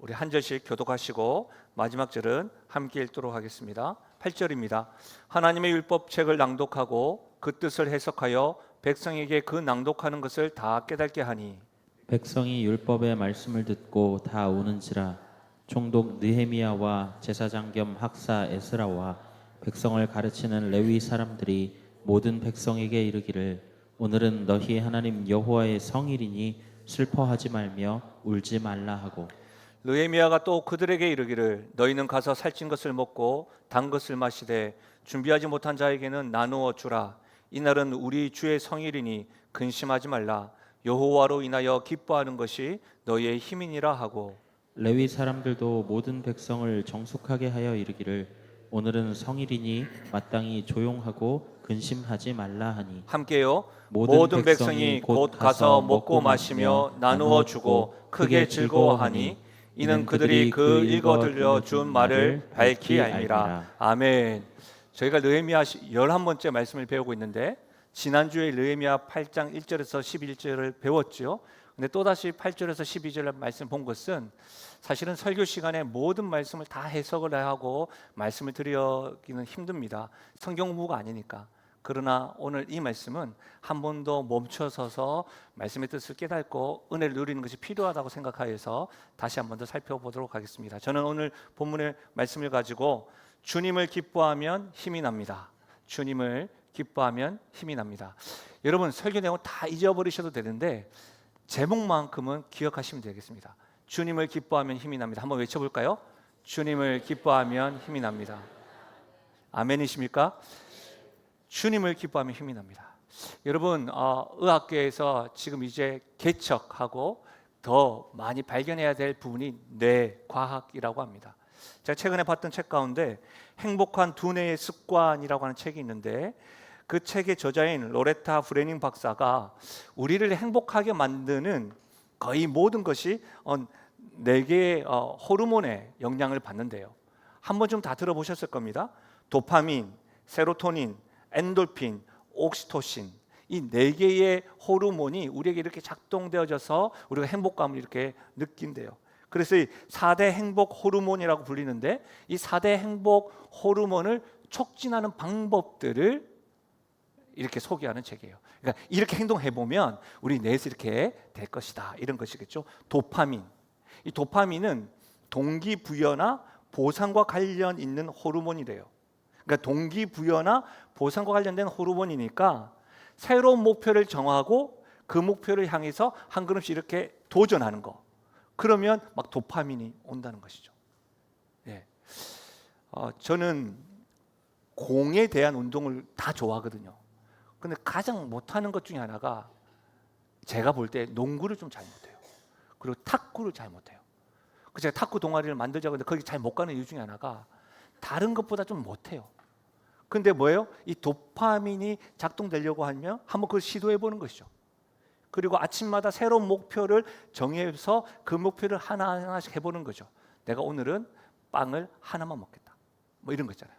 우리 한 절씩 교독하시고 마지막 절은 함께 읽도록 하겠습니다. 8절입니다. 하나님의 율법책을 낭독하고 그 뜻을 해석하여 백성에게 그 낭독하는 것을 다 깨닫게 하니 백성이 율법의 말씀을 듣고 다 우는지라. 총독 느헤미야와 제사장 겸 학사 에스라와 백성을 가르치는 레위 사람들이 모든 백성에게 이르기를 오늘은 너희 하나님 여호와의 성일이니 슬퍼하지 말며 울지 말라 하고, 느헤미야가 또 그들에게 이르기를 너희는 가서 살찐 것을 먹고 단 것을 마시되 준비하지 못한 자에게는 나누어 주라. 이날은 우리 주의 성일이니 근심하지 말라. 여호와로 인하여 기뻐하는 것이 너희의 힘이니라 하고, 레위 사람들도 모든 백성을 정숙하게 하여 이르기를 오늘은 성일이니 마땅히 조용하고 근심하지 말라 하니, 함께요. 모든 백성이 곧 가서 먹고 마시며 나누어 주고 크게 즐거워하니 이는 그들이 그 읽어 들려 준 말을 밝히 알미라. 아멘. 저희가 느헤미야 11번째 말씀을 배우고 있는데 지난주에 느헤미야 8장 1절에서 11절을 배웠죠. 근데 또다시 8절에서 12절 말씀 본 것은 사실은 설교 시간에 모든 말씀을 다 해석을 하고 말씀을 드리기는 힘듭니다. 성경 공부가 아니니까. 그러나 오늘 이 말씀은 한 번 더 멈춰서서 말씀의 뜻을 깨닫고 은혜를 누리는 것이 필요하다고 생각하여서 다시 한 번 더 살펴보도록 하겠습니다. 저는 오늘 본문의 말씀을 가지고 주님을 기뻐하면 힘이 납니다. 주님을 기뻐하면 힘이 납니다. 여러분 설교 내용 다 잊어버리셔도 되는데 제목만큼은 기억하시면 되겠습니다. 주님을 기뻐하면 힘이 납니다. 한번 외쳐볼까요? 주님을 기뻐하면 힘이 납니다. 아멘이십니까? 주님을 기뻐하면 힘이 납니다. 여러분 의학계에서 지금 이제 개척하고 더 많이 발견해야 될 부분이 뇌과학이라고 합니다. 제가 최근에 봤던 책 가운데 행복한 두뇌의 습관이라고 하는 책이 있는데 그 책의 저자인 로레타 프레닝 박사가 우리를 행복하게 만드는 거의 모든 것이 4개의 호르몬의 영향을 받는데요. 한 번쯤 다 들어보셨을 겁니다. 도파민, 세로토닌, 엔돌핀, 옥시토신, 이 4개의 호르몬이 우리에게 이렇게 작동되어져서 우리가 행복감을 이렇게 느낀대요. 그래서 이 4대 행복 호르몬이라고 불리는데 이 4대 행복 호르몬을 촉진하는 방법들을 이렇게 소개하는 책이에요. 그러니까 이렇게 행동해 보면 우리 뇌에서 이렇게 될 것이다, 이런 것이겠죠. 도파민, 이 도파민은 동기부여나 보상과 관련 있는 호르몬이래요. 그러니까 동기부여나 보상과 관련된 호르몬이니까 새로운 목표를 정하고 그 목표를 향해서 한 걸음씩 이렇게 도전하는 거, 그러면 막 도파민이 온다는 것이죠. 예. 저는 공에 대한 운동을 다 좋아하거든요. 근데 가장 못하는 것 중에 하나가 제가 볼 때 농구를 좀 잘 못해요. 그리고 탁구를 잘 못해요. 그래서 제가 탁구 동아리를 만들자고 했는데 거기 잘 못 가는 이유 중에 하나가 다른 것보다 좀 못해요. 근데 뭐예요? 이 도파민이 작동되려고 하면 한번 그걸 시도해 보는 것이죠. 그리고 아침마다 새로운 목표를 정해서 그 목표를 하나하나씩 해보는 거죠. 내가 오늘은 빵을 하나만 먹겠다, 뭐 이런 거 있잖아요.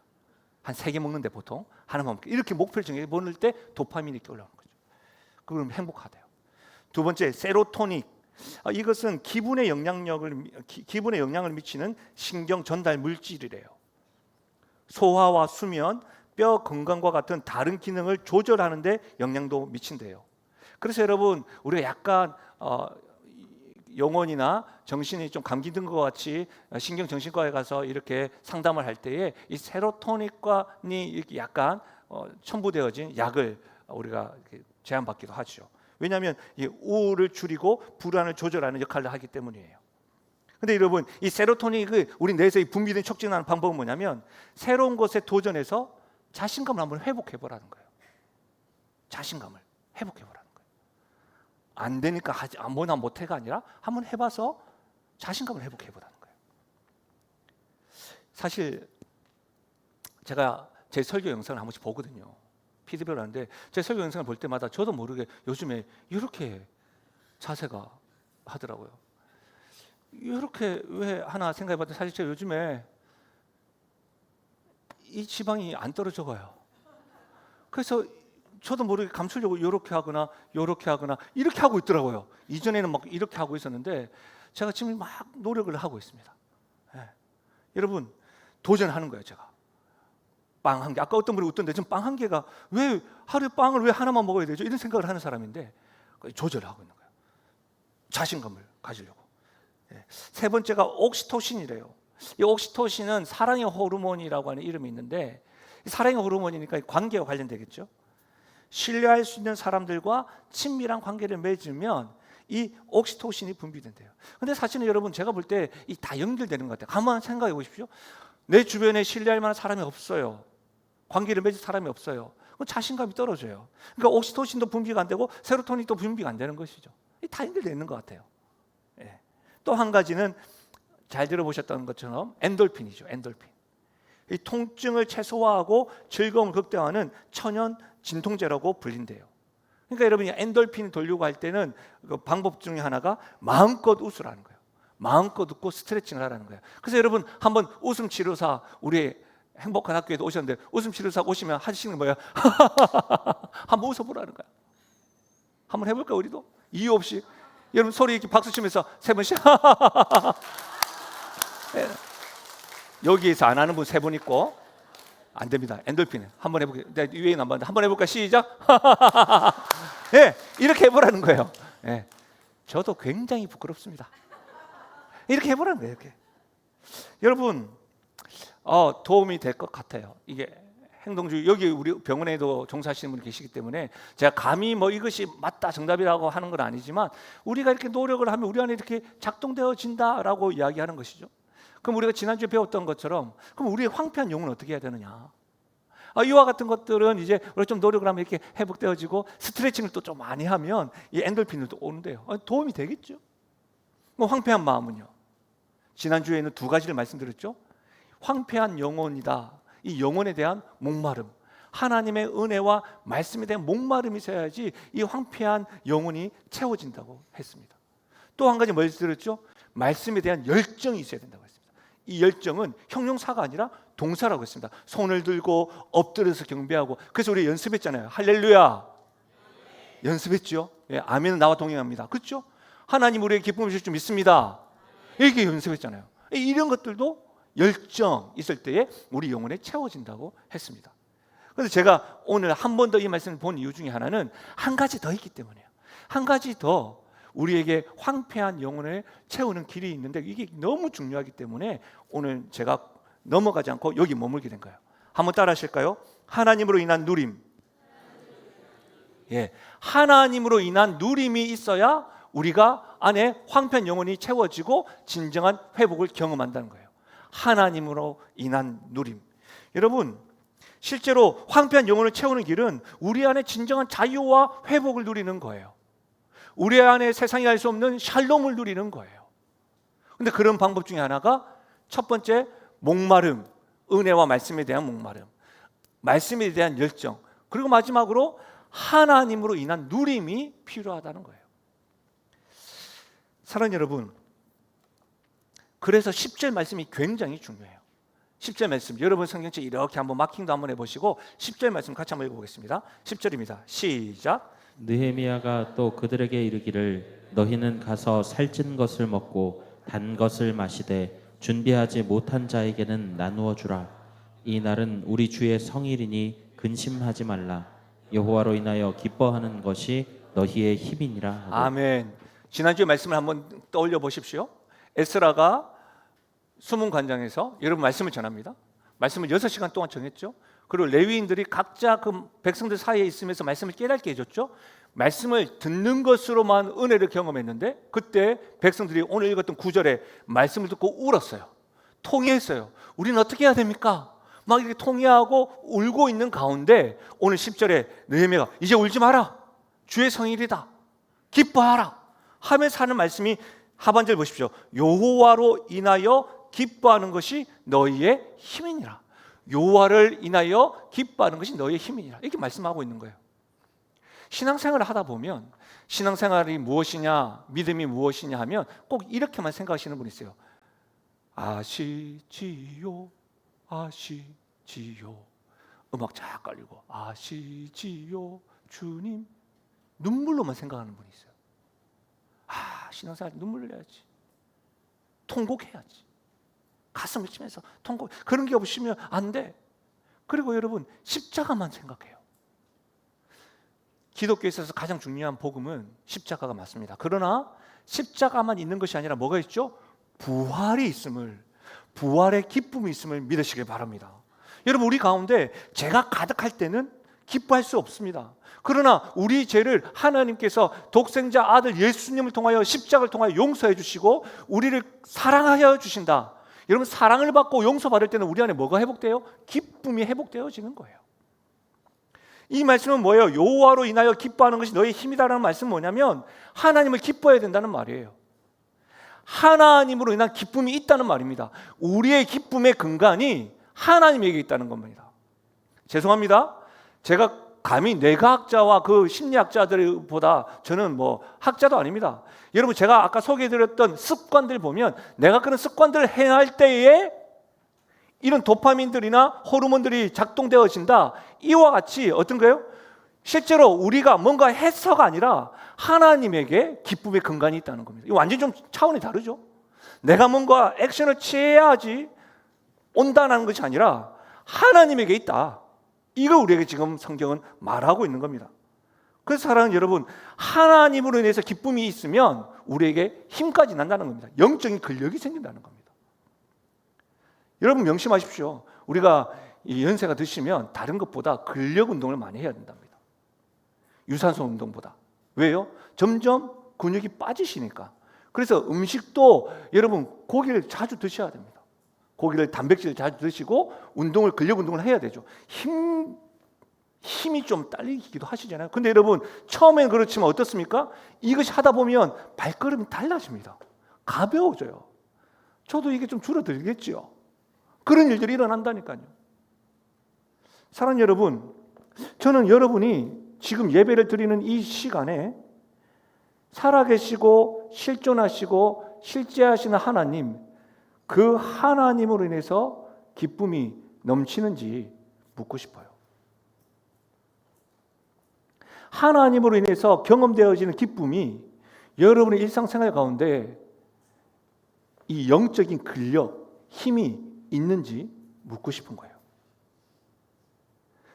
한 3개 먹는데 보통 하나만 먹겠다, 이렇게 목표를 정해 보는 때 도파민이 이렇게 올라오는 거죠. 그럼 행복하대요. 두 번째, 세로토닌. 이것은 기분의 영향을 미치는 신경 전달 물질이래요. 소화와 수면, 뼈 건강과 같은 다른 기능을 조절하는 데 영향도 미친대요. 그래서 여러분 우리가 약간 영혼이나 정신이 좀 감기 든 것 같이 신경정신과에 가서 이렇게 상담을 할 때에 이 세로토닌이 이렇게 약간 첨부되어진 약을 우리가 제한받기도 하죠. 왜냐하면 이 우울을 줄이고 불안을 조절하는 역할을 하기 때문이에요. 근데 여러분 이 세로토닌이 우리 뇌에서 분비된 촉진하는 방법은 뭐냐면 새로운 것에 도전해서 자신감을 한번 회복해 보라는 거예요. 자신감을 회복해 보라는 거예요. 안 되니까 뭐나 못해가 아니라 한번 해봐서 자신감을 회복해 보라는 거예요. 사실 제가 제 설교 영상을 한 번씩 보거든요. 피드백을 하는데 제 설교 영상을 볼 때마다 저도 모르게 요즘에 이렇게 자세가 하더라고요. 이렇게 왜 하나 생각해봤더니 사실 제가 요즘에 이 지방이 안 떨어져 가요. 그래서 저도 모르게 감추려고 이렇게 하거나 이렇게 하고 있더라고요. 이전에는 막 이렇게 하고 있었는데 제가 지금 막 노력을 하고 있습니다. 예. 여러분 도전하는 거예요. 제가 빵 한 개, 아까 어떤 분이 웃던데 지금 빵 한 개가 왜 하루에 빵을 왜 하나만 먹어야 되죠? 이런 생각을 하는 사람인데 조절하고 있는 거예요. 자신감을 가지려고. 예. 세 번째가 옥시토신이래요. 이 옥시토신은 사랑의 호르몬이라고 하는 이름이 있는데, 사랑의 호르몬이니까 관계와 관련되겠죠. 신뢰할 수 있는 사람들과 친밀한 관계를 맺으면 이 옥시토신이 분비된대요. 근데 사실은 여러분 제가 볼 때 이 다 연결되는 것 같아요. 가만 생각해 보십시오. 내 주변에 신뢰할 만한 사람이 없어요. 관계를 맺을 사람이 없어요. 그럼 자신감이 떨어져요. 그러니까 옥시토신도 분비가 안 되고 세로토닌도 분비가 안 되는 것이죠. 다 연결되어 있는 것 같아요. 예. 또 한 가지는 잘 들어보셨던 것처럼 엔돌핀이죠. 엔돌핀. 이 통증을 최소화하고 즐거움을 극대화하는 천연 진통제라고 불린대요. 그러니까 여러분이 엔돌핀을 돌리고 할 때는 그 방법 중에 하나가 마음껏 웃으라는 거예요. 마음껏 웃고 스트레칭을 하라는 거예요. 그래서 여러분 한번 웃음 치료사, 우리 행복한 학교에도 오셨는데 웃음 치료사 오시면 하시는 거예요. 한번 웃어보라는 거야. 한번 해볼까 우리도? 이유 없이 여러분 소리 이렇게 박수 치면서 세 번씩. 여기에서 안 하는 분 세 분 있고 안 됩니다. 엔돌핀 한번 해볼게요. 내가 유행 안 봤는데 한번 해볼까? 시작. 네, 이렇게 해보라는 거예요. 네, 저도 굉장히 부끄럽습니다. 이렇게 해보라는 거예요. 이렇게. 여러분 도움이 될 것 같아요. 이게 행동주의, 여기 우리 병원에도 종사하시는 분이 계시기 때문에 제가 감히 뭐 이것이 맞다 정답이라고 하는 건 아니지만 우리가 이렇게 노력을 하면 우리 안에 이렇게 작동되어진다라고 이야기하는 것이죠. 그럼 우리가 지난주에 배웠던 것처럼 그럼 우리의 황폐한 영혼은 어떻게 해야 되느냐? 이와 같은 것들은 이제 우리가 좀 노력을 하면 이렇게 회복되어지고 스트레칭을 또 좀 많이 하면 이 엔돌핀이 또 오는데요. 도움이 되겠죠. 뭐 황폐한 마음은요. 지난주에는 두 가지를 말씀드렸죠. 황폐한 영혼이다. 이 영혼에 대한 목마름, 하나님의 은혜와 말씀에 대한 목마름이 있어야지 이 황폐한 영혼이 채워진다고 했습니다. 또 한 가지 뭘 들었죠? 말씀에 대한 열정이 있어야 된다고 했습니다. 이 열정은 형용사가 아니라 동사라고 했습니다. 손을 들고 엎드려서 경배하고. 그래서 우리 연습했잖아요. 할렐루야. 연습했죠. 예, 아멘은 나와 동행합니다. 그렇죠? 하나님 우리에게 기쁨을 주실 줄 믿습니다. 이렇게 연습했잖아요. 이런 것들도 열정 있을 때에 우리 영혼에 채워진다고 했습니다. 그래서 제가 오늘 한 번 더 이 말씀을 본 이유 중에 하나는 한 가지 더 있기 때문이에요. 한 가지 더 우리에게 황폐한 영혼을 채우는 길이 있는데 이게 너무 중요하기 때문에 오늘 제가 넘어가지 않고 여기 머물게 된 거예요. 한번 따라 하실까요? 하나님으로 인한 누림. 예, 하나님으로 인한 누림이 있어야 우리가 안에 황폐한 영혼이 채워지고 진정한 회복을 경험한다는 거예요. 하나님으로 인한 누림. 여러분, 실제로 황폐한 영혼을 채우는 길은 우리 안에 진정한 자유와 회복을 누리는 거예요. 우리 안에 세상이 알 수 없는 샬롬을 누리는 거예요. 근데 그런 방법 중에 하나가 첫 번째 목마름, 은혜와 말씀에 대한 목마름, 말씀에 대한 열정, 그리고 마지막으로 하나님으로 인한 누림이 필요하다는 거예요. 사랑하는 여러분, 그래서 10절 말씀이 굉장히 중요해요. 10절 말씀, 여러분 성경책 이렇게 한번 마킹도 한번 해보시고 10절 말씀 같이 한번 읽어보겠습니다. 10절입니다. 시작. 느헤미야가 또 그들에게 이르기를 너희는 가서 살찐 것을 먹고 단 것을 마시되 준비하지 못한 자에게는 나누어 주라. 이 날은 우리 주의 성일이니 근심하지 말라. 여호와로 인하여 기뻐하는 것이 너희의 힘이니라 하고. 아멘. 지난주에 말씀을 한번 떠올려 보십시오. 에스라가 수문관장에서 여러분 말씀을 전합니다. 말씀을 6시간 동안 전했죠. 그리고 레위인들이 각자 그 백성들 사이에 있으면서 말씀을 깨닫게 해줬죠. 말씀을 듣는 것으로만 은혜를 경험했는데 그때 백성들이 오늘 읽었던 9절에 말씀을 듣고 울었어요. 통회했어요. 우리는 어떻게 해야 됩니까? 막 이렇게 통회하고 울고 있는 가운데 오늘 10절에 느헤미야가 이제 울지 마라. 주의 성일이다. 기뻐하라. 하면서 하는 말씀이 하반절 보십시오. 여호와로 인하여 기뻐하는 것이 너희의 힘이니라. 여호와를 인하여 기뻐하는 것이 너희의 힘이니라. 이렇게 말씀하고 있는 거예요. 신앙생활을 하다 보면 신앙생활이 무엇이냐, 믿음이 무엇이냐 하면 꼭 이렇게만 생각하시는 분이 있어요. 아시지요, 아시지요. 음악 쫙 깔리고 아시지요, 주님. 눈물로만 생각하는 분이 있어요. 신앙생활 눈물 흘려야지. 통곡해야지. 가슴을 치면서 통곡. 그런 게 없으면 안 돼. 그리고 여러분, 십자가만 생각해요. 기독교에 있어서 가장 중요한 복음은 십자가가 맞습니다. 그러나 십자가만 있는 것이 아니라 뭐가 있죠? 부활이 있음을, 부활의 기쁨이 있음을 믿으시길 바랍니다. 여러분, 우리 가운데 죄가 가득할 때는 기뻐할 수 없습니다. 그러나 우리 죄를 하나님께서 독생자 아들 예수님을 통하여 십자가를 통하여 용서해 주시고 우리를 사랑하여 주신다. 여러분, 사랑을 받고 용서받을 때는 우리 안에 뭐가 회복돼요? 기쁨이 회복되어지는 거예요. 이 말씀은 뭐예요? 여호와로 인하여 기뻐하는 것이 너의 힘이다라는 말씀은 뭐냐면 하나님을 기뻐해야 된다는 말이에요. 하나님으로 인한 기쁨이 있다는 말입니다. 우리의 기쁨의 근간이 하나님에게 있다는 겁니다. 죄송합니다. 제가 감히 뇌과학자와 그 심리학자들보다 저는 뭐 학자도 아닙니다. 여러분, 제가 아까 소개해드렸던 습관들 보면 내가 그런 습관들을 행할 때에 이런 도파민들이나 호르몬들이 작동되어진다. 이와 같이 어떤 거예요? 실제로 우리가 뭔가 해서가 아니라 하나님에게 기쁨의 근간이 있다는 겁니다. 이거 완전히 좀 차원이 다르죠. 내가 뭔가 액션을 취해야지 온다는 것이 아니라 하나님에게 있다. 이거 우리에게 지금 성경은 말하고 있는 겁니다. 그래서 사랑하는 여러분, 하나님으로 인해서 기쁨이 있으면 우리에게 힘까지 난다는 겁니다. 영적인 근력이 생긴다는 겁니다. 여러분 명심하십시오. 우리가 이 연세가 드시면 다른 것보다 근력 운동을 많이 해야 된답니다. 유산소 운동보다. 왜요? 점점 근육이 빠지시니까. 그래서 음식도 여러분 고기를 자주 드셔야 됩니다. 고기를 단백질을 자주 드시고 운동을, 근력 운동을 해야 되죠. 힘이 좀 딸리기도 하시잖아요. 근데 여러분 처음엔 그렇지만 어떻습니까? 이것이 하다 보면 발걸음이 달라집니다. 가벼워져요. 저도 이게 좀 줄어들겠죠. 그런 일들이 일어난다니까요. 사랑하는 여러분, 저는 여러분이 지금 예배를 드리는 이 시간에 살아계시고 실존하시고 실제하시는 하나님, 그 하나님으로 인해서 기쁨이 넘치는지 묻고 싶어요. 하나님으로 인해서 경험되어지는 기쁨이 여러분의 일상생활 가운데 이 영적인 근력, 힘이 있는지 묻고 싶은 거예요.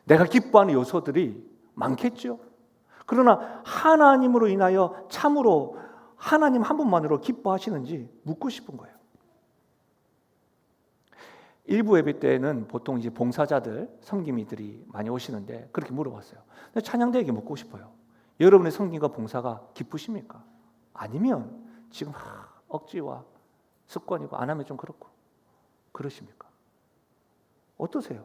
내가 기뻐하는 요소들이 많겠죠. 그러나 하나님으로 인하여 참으로 하나님 한 분만으로 기뻐하시는지 묻고 싶은 거예요. 일부 예배 때는 보통 이제 봉사자들, 섬김이들이 많이 오시는데 그렇게 물어봤어요. 찬양대에게 묻고 싶어요. 여러분의 섬김과 봉사가 기쁘십니까? 아니면 지금 억지와 습관이고 안 하면 좀 그렇고 그러십니까? 어떠세요?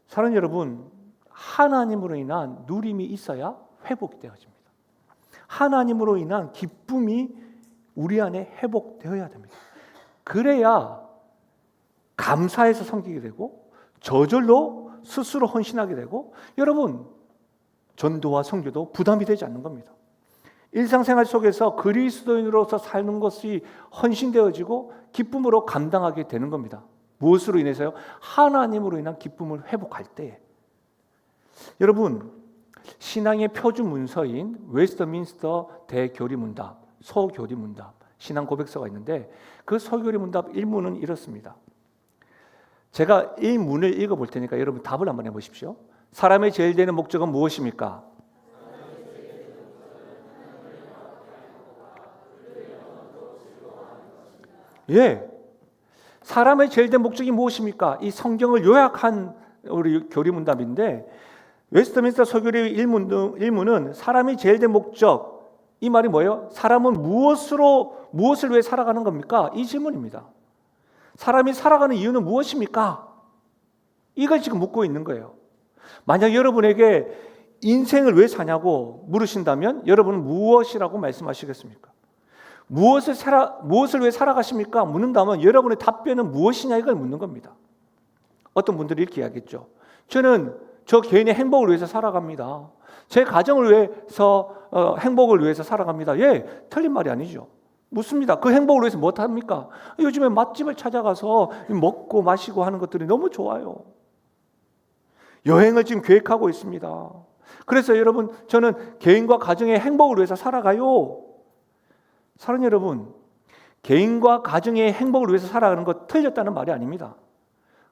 사랑하는 여러분, 하나님으로 인한 누림이 있어야 회복되어집니다. 하나님으로 인한 기쁨이 우리 안에 회복되어야 됩니다. 그래야 감사해서 섬기게 되고 저절로 스스로 헌신하게 되고 여러분 전도와 선교도 부담이 되지 않는 겁니다. 일상생활 속에서 그리스도인으로서 사는 것이 헌신되어지고 기쁨으로 감당하게 되는 겁니다. 무엇으로 인해서요? 하나님으로 인한 기쁨을 회복할 때. 여러분, 신앙의 표준 문서인 웨스트민스터 대교리문답, 소교리문답, 신앙 고백서가 있는데 그 소교리문답 1문은 이렇습니다. 제가 이 문을 읽어볼 테니까 여러분 답을 한번 해보십시오. 사람의 제일 되는 목적은 무엇입니까? 예, 사람의 제일 된 목적이 무엇입니까? 이 성경을 요약한 우리 교리문답인데 웨스트민스터 소교리 1문은 사람이 제일 된 목적, 이 말이 뭐예요? 사람은 무엇을 위해 살아가는 겁니까? 이 질문입니다. 사람이 살아가는 이유는 무엇입니까? 이걸 지금 묻고 있는 거예요. 만약 여러분에게 인생을 왜 사냐고 물으신다면 여러분은 무엇이라고 말씀하시겠습니까? 무엇을 왜 살아가십니까? 묻는다면 여러분의 답변은 무엇이냐 이걸 묻는 겁니다. 어떤 분들이 이렇게 이야기했죠. 저는 저 개인의 행복을 위해서 살아갑니다. 제 가정을 위해서 행복을 위해서 살아갑니다. 예, 틀린 말이 아니죠. 묻습니다. 그 행복을 위해서 뭐 합니까? 요즘에 맛집을 찾아가서 먹고 마시고 하는 것들이 너무 좋아요. 여행을 지금 계획하고 있습니다. 그래서 여러분 저는 개인과 가정의 행복을 위해서 살아가요. 사랑하는 여러분, 개인과 가정의 행복을 위해서 살아가는 것 틀렸다는 말이 아닙니다.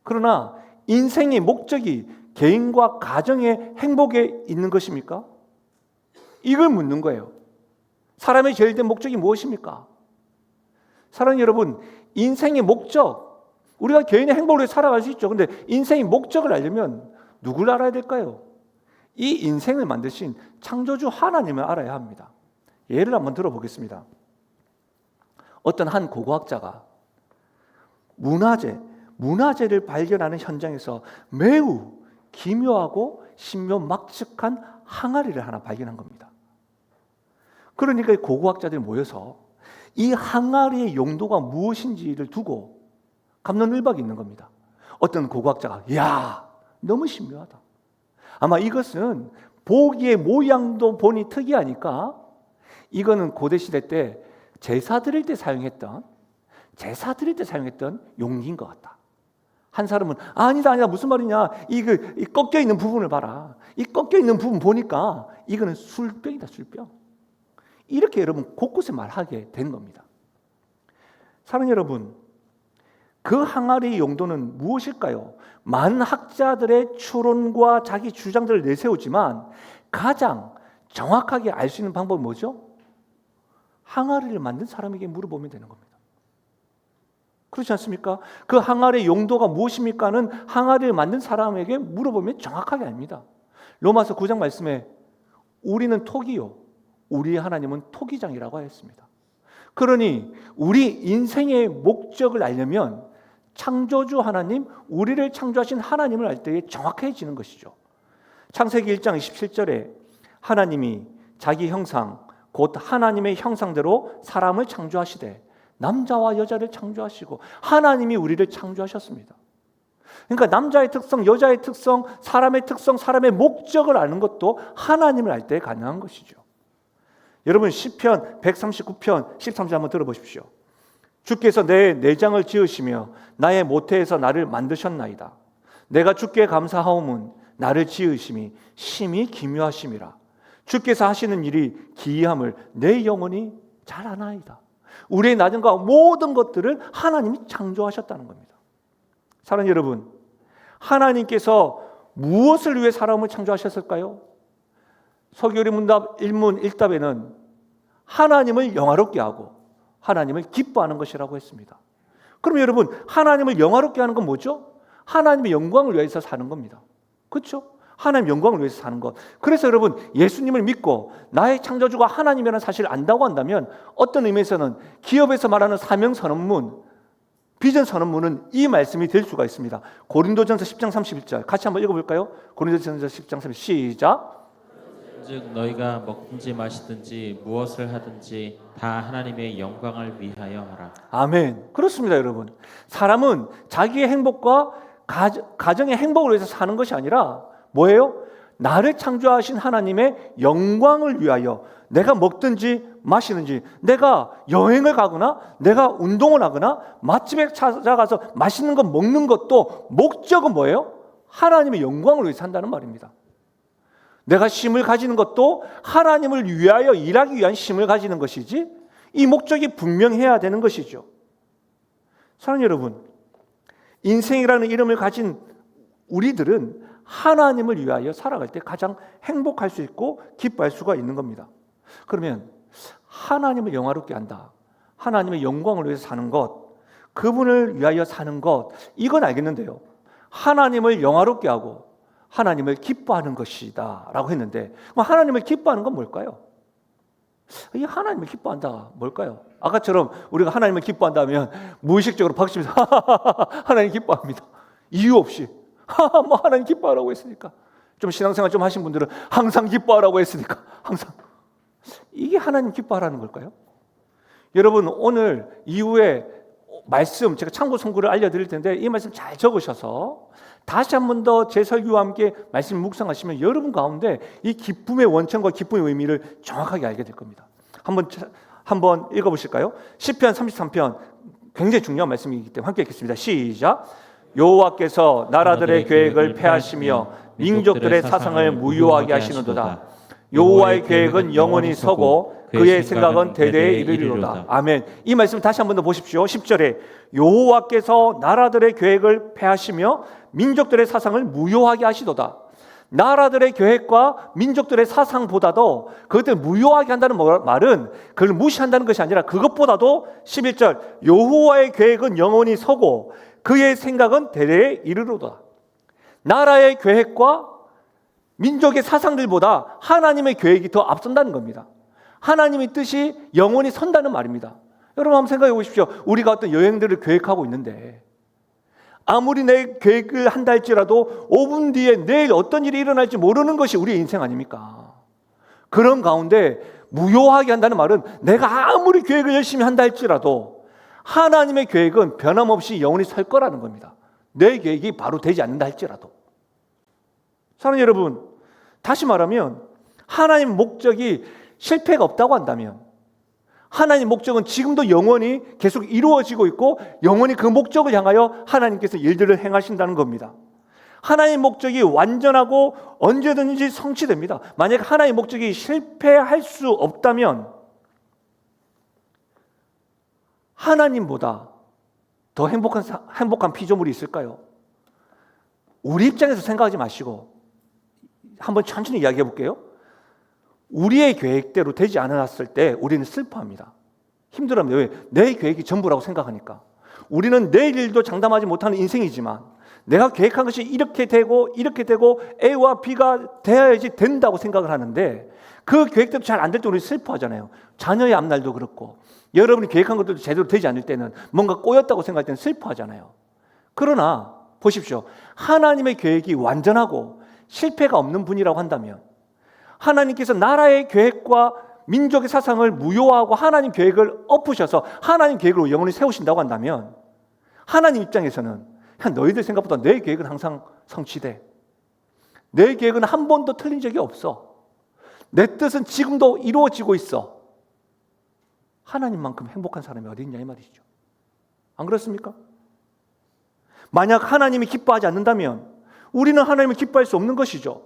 그러나 인생의 목적이 개인과 가정의 행복에 있는 것입니까? 이걸 묻는 거예요. 사람의 제일 된 목적이 무엇입니까? 사랑하는 여러분, 인생의 목적, 우리가 개인의 행복을 위해 살아갈 수 있죠. 그런데 인생의 목적을 알려면 누구를 알아야 될까요? 이 인생을 만드신 창조주 하나님을 알아야 합니다. 예를 한번 들어보겠습니다. 어떤 한 고고학자가 문화재를 발견하는 현장에서 매우 기묘하고 신묘막측한 항아리를 하나 발견한 겁니다. 그러니까 고고학자들이 모여서 이 항아리의 용도가 무엇인지를 두고 갑론을박이 있는 겁니다. 어떤 고고학자가 이야, 너무 신묘하다. 아마 이것은 보기의 모양도 보니 특이하니까 이거는 고대시대 때 제사 드릴 때 사용했던 용기인 것 같다. 한 사람은 아니다 무슨 말이냐, 이 꺾여 있는 부분을 봐라. 이 꺾여 있는 부분 보니까 이거는 술병이다, 술병. 이렇게 여러분 곳곳에 말하게 된 겁니다. 사랑하는 여러분, 그 항아리의 용도는 무엇일까요? 많은 학자들의 추론과 자기 주장들을 내세우지만 가장 정확하게 알 수 있는 방법은 뭐죠? 항아리를 만든 사람에게 물어보면 되는 겁니다. 그렇지 않습니까? 그 항아리의 용도가 무엇입니까는 항아리를 만든 사람에게 물어보면 정확하게 압니다. 로마서 9장 말씀에 우리는 토기요, 우리 하나님은 토기장이라고 하였습니다. 그러니 우리 인생의 목적을 알려면 창조주 하나님, 우리를 창조하신 하나님을 알 때에 정확해지는 것이죠. 창세기 1장 27절에 하나님이 자기 형상, 곧 하나님의 형상대로 사람을 창조하시되 남자와 여자를 창조하시고 하나님이 우리를 창조하셨습니다. 그러니까 남자의 특성, 여자의 특성, 사람의 특성, 사람의 목적을 아는 것도 하나님을 알 때 가능한 것이죠. 여러분 시편 139편 13절 한번 들어보십시오. 주께서 내 내장을 지으시며 나의 모태에서 나를 만드셨나이다. 내가 주께 감사하오문 나를 지으심이 심히 기묘하심이라. 주께서 하시는 일이 기이함을 내 영혼이 잘 아나이다. 우리의 나중과 모든 것들을 하나님이 창조하셨다는 겁니다. 사랑하는 여러분, 하나님께서 무엇을 위해 사람을 창조하셨을까요? 서기오리 문답 1문 1답에는 하나님을 영화롭게 하고 하나님을 기뻐하는 것이라고 했습니다. 그럼 여러분, 하나님을 영화롭게 하는 건 뭐죠? 하나님의 영광을 위해서 사는 겁니다. 그렇죠? 하나님의 영광을 위해서 사는 것. 그래서 여러분, 예수님을 믿고 나의 창조주가 하나님이라는 사실을 안다고 한다면 어떤 의미에서는 기업에서 말하는 사명 선언문, 비전 선언문은 이 말씀이 될 수가 있습니다. 고린도전서 10장 31절 같이 한번 읽어볼까요? 고린도전서 10장 31절 시작. 즉 너희가 먹든지 마시든지 무엇을 하든지 다 하나님의 영광을 위하여 하라. 아멘. 그렇습니다, 여러분. 사람은 자기의 행복과 가정의 행복을 위해서 사는 것이 아니라 뭐예요? 나를 창조하신 하나님의 영광을 위하여 내가 먹든지 마시든지, 내가 여행을 가거나 내가 운동을 하거나 맛집에 찾아가서 맛있는 거 먹는 것도 목적은 뭐예요? 하나님의 영광을 위해서 산다는 말입니다. 내가 쉼을 가지는 것도 하나님을 위하여 일하기 위한 쉼을 가지는 것이지 이 목적이 분명해야 되는 것이죠. 사랑하는 여러분, 인생이라는 이름을 가진 우리들은 하나님을 위하여 살아갈 때 가장 행복할 수 있고 기뻐할 수가 있는 겁니다. 그러면 하나님을 영화롭게 한다, 하나님의 영광을 위해서 사는 것, 그분을 위하여 사는 것, 이건 알겠는데요, 하나님을 영화롭게 하고 하나님을 기뻐하는 것이다 라고 했는데, 그럼 하나님을 기뻐하는 건 뭘까요? 이 하나님을 기뻐한다 뭘까요? 아까처럼 우리가 하나님을 기뻐한다면 무의식적으로 박수치면서 하나님 기뻐합니다. 이유 없이 뭐 하나님 기뻐하라고 했으니까. 좀 신앙생활 좀 하신 분들은 항상 기뻐하라고 했으니까 항상. 이게 하나님 기뻐하라는 걸까요? 여러분, 오늘 이후에 말씀 제가 참고 성구를 알려드릴 텐데 이 말씀 잘 적으셔서 다시 한 번 더 제 설교와 함께 말씀 묵상하시면 여러분 가운데 이 기쁨의 원천과 기쁨의 의미를 정확하게 알게 될 겁니다. 한번 읽어보실까요? 시편 33편 굉장히 중요한 말씀이기 때문에 함께 읽겠습니다. 시작. 여호와께서 나라들의 계획을 폐하시며 민족들의 사상을 무효하게 하시는도다. 여호와의 계획은 영원히 서고 그의 생각은 대대에 이르리로다. 아멘. 이 말씀 다시 한 번 더 보십시오. 10절에 여호와께서 나라들의 계획을 폐하시며 민족들의 사상을 무효하게 하시도다. 나라들의 계획과 민족들의 사상보다도 그것들 무효하게 한다는 말은 그걸 무시한다는 것이 아니라 그것보다도 11절 여호와의 계획은 영원히 서고 그의 생각은 대대에 이르리로다. 나라의 계획과 민족의 사상들보다 하나님의 계획이 더 앞선다는 겁니다. 하나님의 뜻이 영원히 선다는 말입니다. 여러분 한번 생각해 보십시오. 우리가 어떤 여행들을 계획하고 있는데 아무리 내 계획을 한다 할지라도 5분 뒤에 내일 어떤 일이 일어날지 모르는 것이 우리의 인생 아닙니까? 그런 가운데 무효하게 한다는 말은 내가 아무리 계획을 열심히 한다 할지라도 하나님의 계획은 변함없이 영원히 설 거라는 겁니다. 내 계획이 바로 되지 않는다 할지라도. 사랑하는 여러분, 다시 말하면 하나님 목적이 실패가 없다고 한다면 하나님 목적은 지금도 영원히 계속 이루어지고 있고 영원히 그 목적을 향하여 하나님께서 일들을 행하신다는 겁니다. 하나님 목적이 완전하고 언제든지 성취됩니다. 만약 하나님 목적이 실패할 수 없다면 하나님보다 더 행복한 피조물이 있을까요? 우리 입장에서 생각하지 마시고 한번 천천히 이야기해 볼게요. 우리의 계획대로 되지 않았을 때 우리는 슬퍼합니다. 힘들어합니다. 왜? 내 계획이 전부라고 생각하니까. 우리는 내일 일도 장담하지 못하는 인생이지만 내가 계획한 것이 이렇게 되고 A와 B가 돼야지 된다고 생각을 하는데 그 계획대로 잘 안 될 때 우리 슬퍼하잖아요. 자녀의 앞날도 그렇고 여러분이 계획한 것들도 제대로 되지 않을 때는 뭔가 꼬였다고 생각할 때는 슬퍼하잖아요. 그러나 보십시오. 하나님의 계획이 완전하고 실패가 없는 분이라고 한다면 하나님께서 나라의 계획과 민족의 사상을 무효화하고 하나님 계획을 엎으셔서 하나님 계획으로 영원히 세우신다고 한다면 하나님 입장에서는 너희들 생각보다 내 계획은 항상 성취돼. 내 계획은 한 번도 틀린 적이 없어. 내 뜻은 지금도 이루어지고 있어. 하나님만큼 행복한 사람이 어디 있냐 이 말이죠. 안 그렇습니까? 만약 하나님이 기뻐하지 않는다면 우리는 하나님을 기뻐할 수 없는 것이죠.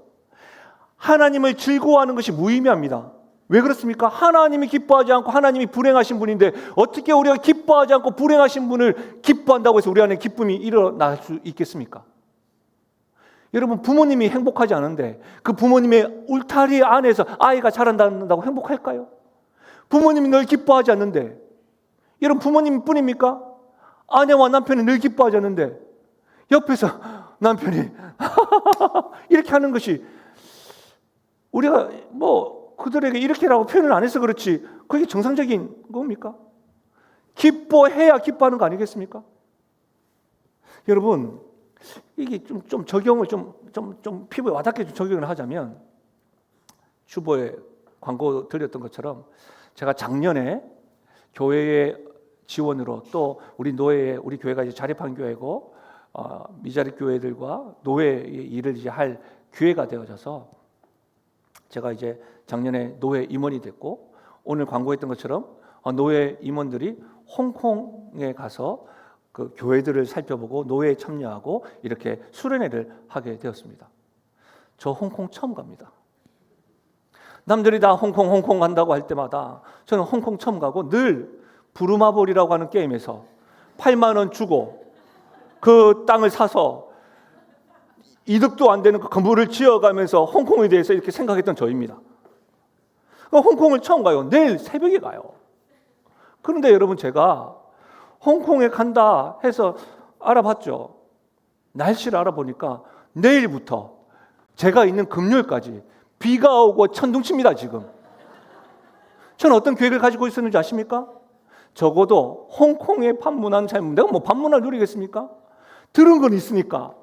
하나님을 즐거워하는 것이 무의미합니다. 왜 그렇습니까? 하나님이 기뻐하지 않고 하나님이 불행하신 분인데 어떻게 우리가 기뻐하지 않고 불행하신 분을 기뻐한다고 해서 우리 안에 기쁨이 일어날 수 있겠습니까? 여러분 부모님이 행복하지 않은데 그 부모님의 울타리 안에서 아이가 자란다고 행복할까요? 부모님이 늘 기뻐하지 않는데 여러분 부모님 뿐입니까? 아내와 남편이 늘 기뻐하지 않는데 옆에서 남편이 이렇게 하는 것이 우리가 그들에게 이렇게라고 표현을 안 해서 그렇지 그게 정상적인 겁니까? 기뻐해야 기뻐하는 거 아니겠습니까? 여러분 이게 좀 적용을 좀 피부에 와닿게 좀 적용을 하자면 주보에 광고 드렸던 것처럼 제가 작년에 교회의 지원으로 또 우리 노예에 우리 교회가 이제 자립한 교회고 미자립 교회들과 노예 일을 이제 할 기회가 되어져서 제가 이제 작년에 노예 임원이 됐고 오늘 광고했던 것처럼 노예 임원들이 홍콩에 가서 그 교회들을 살펴보고 노예에 참여하고 이렇게 수련회를 하게 되었습니다. 저 홍콩 처음 갑니다. 남들이 다 홍콩 간다고 할 때마다 저는 홍콩 처음 가고 늘 부루마볼이라고 하는 게임에서 8만 원 주고 그 땅을 사서 이득도 안 되는 그 건물을 지어가면서 홍콩에 대해서 이렇게 생각했던 저입니다. 홍콩을 처음 가요. 내일 새벽에 가요. 그런데 여러분 제가 홍콩에 간다 해서 알아봤죠. 날씨를 알아보니까 내일부터 제가 있는 금요일까지 비가 오고 천둥칩니다 지금. 저는 어떤 계획을 가지고 있었는지 아십니까? 적어도 홍콩에 방문한 삶, 내가 방문할 누리겠습니까? 들은 건 있으니까.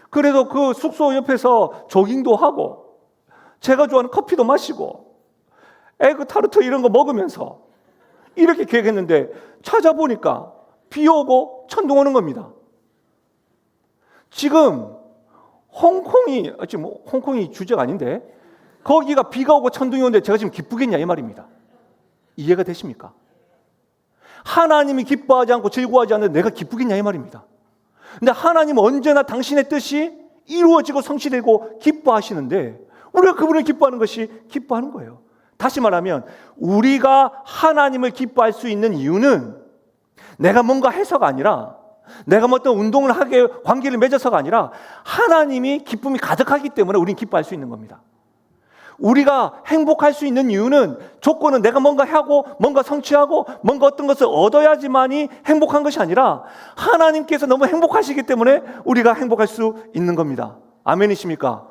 그래도 그 숙소 옆에서 조깅도 하고 제가 좋아하는 커피도 마시고 에그 타르트 이런 거 먹으면서 이렇게 계획했는데 찾아보니까 비 오고 천둥 오는 겁니다. 지금 홍콩이 주제가 아닌데 거기가 비가 오고 천둥이 오는데 제가 지금 기쁘겠냐 이 말입니다. 이해가 되십니까? 하나님이 기뻐하지 않고 즐거워하지 않는데 내가 기쁘겠냐 이 말입니다. 근데 하나님은 언제나 당신의 뜻이 이루어지고 성취되고 기뻐하시는데 우리가 그분을 기뻐하는 것이 기뻐하는 거예요. 다시 말하면 우리가 하나님을 기뻐할 수 있는 이유는 내가 뭔가 해서가 아니라, 내가 뭐 어떤 운동을 하게 관계를 맺어서가 아니라 하나님이 기쁨이 가득하기 때문에 우리는 기뻐할 수 있는 겁니다. 우리가 행복할 수 있는 이유는, 조건은 내가 뭔가 하고 뭔가 성취하고 뭔가 어떤 것을 얻어야지만이 행복한 것이 아니라 하나님께서 너무 행복하시기 때문에 우리가 행복할 수 있는 겁니다. 아멘이십니까?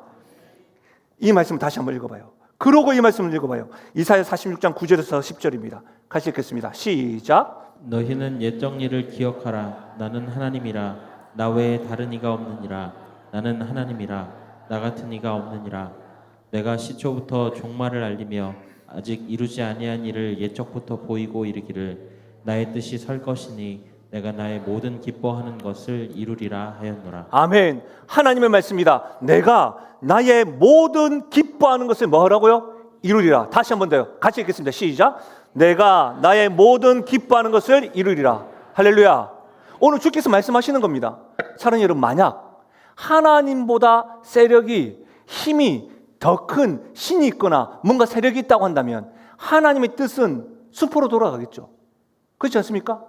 이 말씀을 다시 한번 읽어봐요. 그러고 이 말씀을 읽어봐요. 이사야 46장 9절에서 10절입니다. 같이 읽겠습니다. 시작. 너희는 옛적 일을 기억하라. 나는 하나님이라. 나 외에 다른 이가 없느니라. 나는 하나님이라. 나 같은 이가 없느니라. 내가 시초부터 종말을 알리며 아직 이루지 아니한 일을 옛적부터 보이고 이르기를 나의 뜻이 설 것이니 내가 나의 모든 기뻐하는 것을 이루리라 하였노라. 아멘. 하나님의 말씀입니다. 내가 나의 모든 기뻐하는 것을 뭐라고요? 이루리라. 다시 한번 더요. 같이 읽겠습니다. 시작. 내가 나의 모든 기뻐하는 것을 이루리라. 할렐루야. 오늘 주께서 말씀하시는 겁니다. 사랑하는 여러분, 만약 하나님보다 세력이, 힘이 더 큰 신이 있거나 뭔가 세력이 있다고 한다면 하나님의 뜻은 수포로 돌아가겠죠. 그렇지 않습니까?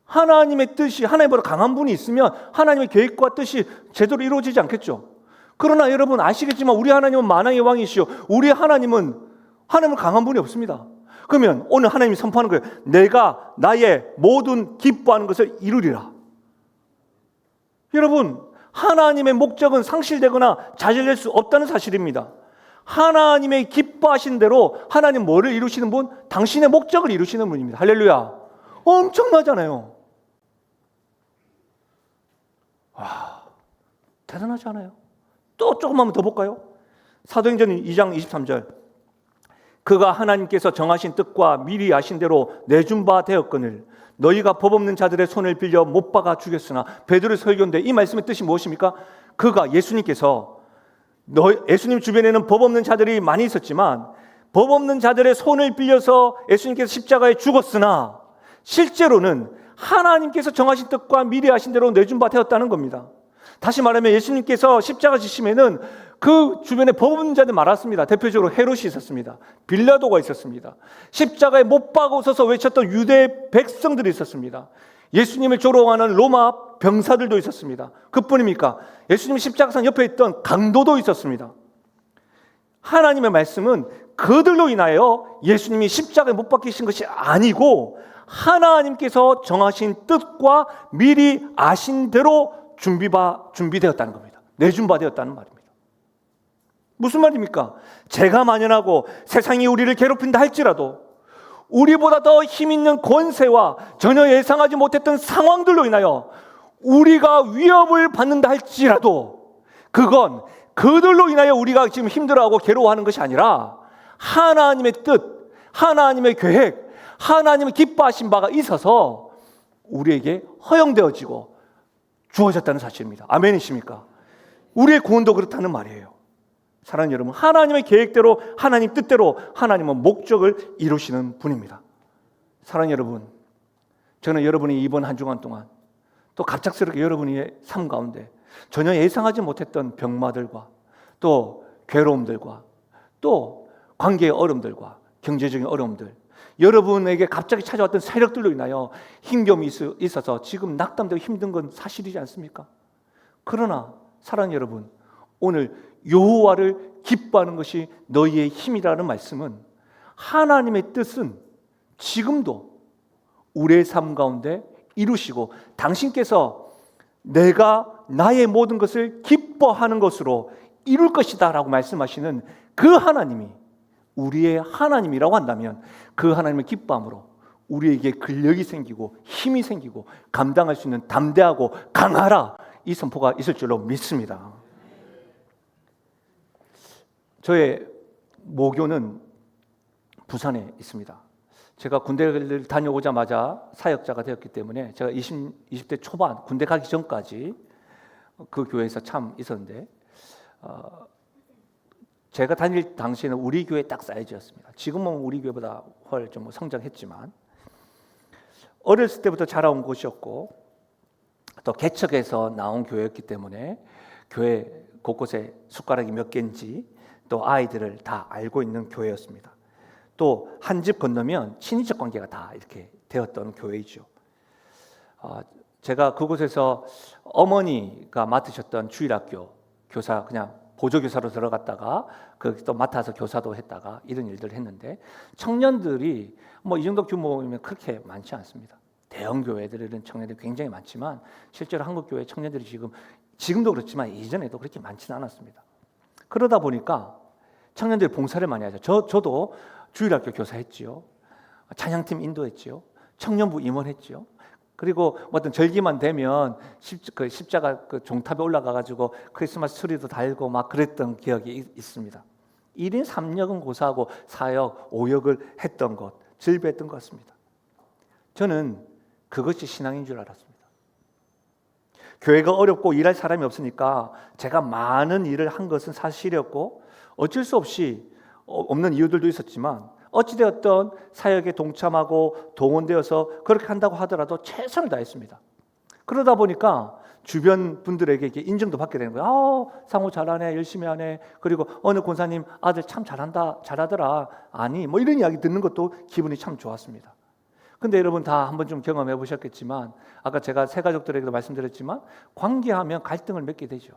하나님의 뜻이, 하나님보다 강한 분이 있으면 하나님의 계획과 뜻이 제대로 이루어지지 않겠죠. 그러나 여러분 아시겠지만 우리 하나님은 만왕의 왕이시오. 우리 하나님은 강한 분이 없습니다. 그러면 오늘 하나님이 선포하는 거예요. 내가 나의 모든 기뻐하는 것을 이루리라. 여러분, 하나님의 목적은 상실되거나 좌절될 수 없다는 사실입니다. 하나님의 기뻐하신 대로 하나님 뭐를 이루시는 분? 당신의 목적을 이루시는 분입니다. 할렐루야. 엄청나잖아요. 와, 대단하지 않아요? 또 조금만 더 볼까요? 사도행전 2장 23절. 그가 하나님께서 정하신 뜻과 미리 아신 대로 내준 바 되었거늘 너희가 법 없는 자들의 손을 빌려 못 박아 죽였으나. 베드로의 설교인데 이 말씀의 뜻이 무엇입니까? 그가, 예수님께서, 예수님 주변에는 법 없는 자들이 많이 있었지만 법 없는 자들의 손을 빌려서 예수님께서 십자가에 죽었으나 실제로는 하나님께서 정하신 뜻과 미리 아신 대로 내준 바 되었다는 겁니다. 다시 말하면 예수님께서 십자가 지시면은 그 주변에 법 없는 자들 많았습니다. 대표적으로 헤롯이 있었습니다. 빌라도가 있었습니다. 십자가에 못 박아서서 외쳤던 유대 백성들이 있었습니다. 예수님을 조롱하는 로마 병사들도 있었습니다. 그뿐입니까? 예수님 십자가상 옆에 있던 강도도 있었습니다. 하나님의 말씀은 그들로 인하여 예수님이 십자가에 못 박히신 것이 아니고 하나님께서 정하신 뜻과 미리 아신 대로 준비되었다는 겁니다. 내준 바 되었다는 말입니다. 무슨 말입니까? 죄가 만연하고 세상이 우리를 괴롭힌다 할지라도 우리보다 더 힘있는 권세와 전혀 예상하지 못했던 상황들로 인하여 우리가 위협을 받는다 할지라도 그건 그들로 인하여 우리가 지금 힘들어하고 괴로워하는 것이 아니라 하나님의 뜻, 하나님의 계획, 하나님의 기뻐하신 바가 있어서 우리에게 허용되어지고 주어졌다는 사실입니다. 아멘이십니까? 우리의 구원도 그렇다는 말이에요. 사랑하는 여러분, 하나님의 계획대로, 하나님 뜻대로 하나님은 목적을 이루시는 분입니다. 사랑하는 여러분, 저는 여러분이 이번 한 주간 동안 또 갑작스럽게 여러분의 삶 가운데 전혀 예상하지 못했던 병마들과 또 괴로움들과 또 관계의 어려움들과 경제적인 어려움들, 여러분에게 갑자기 찾아왔던 세력들로 인하여 힘겨움이 있어서 지금 낙담되고 힘든 건 사실이지 않습니까? 그러나 사랑하는 여러분, 오늘 여호와를 기뻐하는 것이 너희의 힘이라는 말씀은 하나님의 뜻은 지금도 우리의 삶 가운데 이루시고 당신께서 내가 나의 모든 것을 기뻐하는 것으로 이룰 것이다 라고 말씀하시는 그 하나님이 우리의 하나님이라고 한다면 그 하나님의 기뻐함으로 우리에게 근력이 생기고 힘이 생기고 감당할 수 있는 담대하고 강하라 이 선포가 있을 줄로 믿습니다. 저의 모교는 부산에 있습니다. 제가 군대를 다녀오자마자 사역자가 되었기 때문에 제가 20대 초반 군대 가기 전까지 그 교회에서 참 있었는데 제가 다닐 당시에는 우리 교회 딱 사이즈였습니다. 지금은 우리 교회보다 훨 좀 성장했지만 어렸을 때부터 자라온 곳이었고 또 개척에서 나온 교회였기 때문에 교회 곳곳에 숟가락이 몇 개인지 또 아이들을 다 알고 있는 교회였습니다. 또 한 집 건너면 친인척 관계가 다 이렇게 되었던 교회이죠. 제가 그곳에서 어머니가 맡으셨던 주일학교 교사, 그냥 보조교사로 들어갔다가 또 맡아서 교사도 했다가 이런 일들을 했는데, 청년들이 뭐 이 정도 규모이면 그렇게 많지 않습니다. 대형 교회들은 청년들이 굉장히 많지만 실제로 한국 교회 청년들이 지금도 그렇지만 이전에도 그렇게 많지는 않았습니다. 그러다 보니까 청년들이 봉사를 많이 하죠. 저도 주일학교 교사했지요. 찬양팀 인도했지요. 청년부 임원했지요. 그리고 어떤 절기만 되면 십자가 그 종탑에 올라가가지고 크리스마스 트리도 달고 막 그랬던 기억이 있습니다. 1인 3역은 고사하고 4역, 5역을 했던 것, 즐배했던 것 같습니다. 저는 그것이 신앙인 줄 알았습니다. 교회가 어렵고 일할 사람이 없으니까 제가 많은 일을 한 것은 사실이었고, 어쩔 수 없이 없는 이유들도 있었지만 어찌되었던 사역에 동참하고 동원되어서 그렇게 한다고 하더라도 최선을 다했습니다. 그러다 보니까 주변 분들에게 이렇게 인정도 받게 되는 거예요. 상호 잘하네, 열심히 하네. 그리고 어느 권사님 아들 참 잘하더라. 아니, 뭐 이런 이야기 듣는 것도 기분이 참 좋았습니다. 근데 여러분 다 한번 좀 경험해 보셨겠지만, 아까 제가 새 가족들에게도 말씀드렸지만, 관계하면 갈등을 맺게 되죠.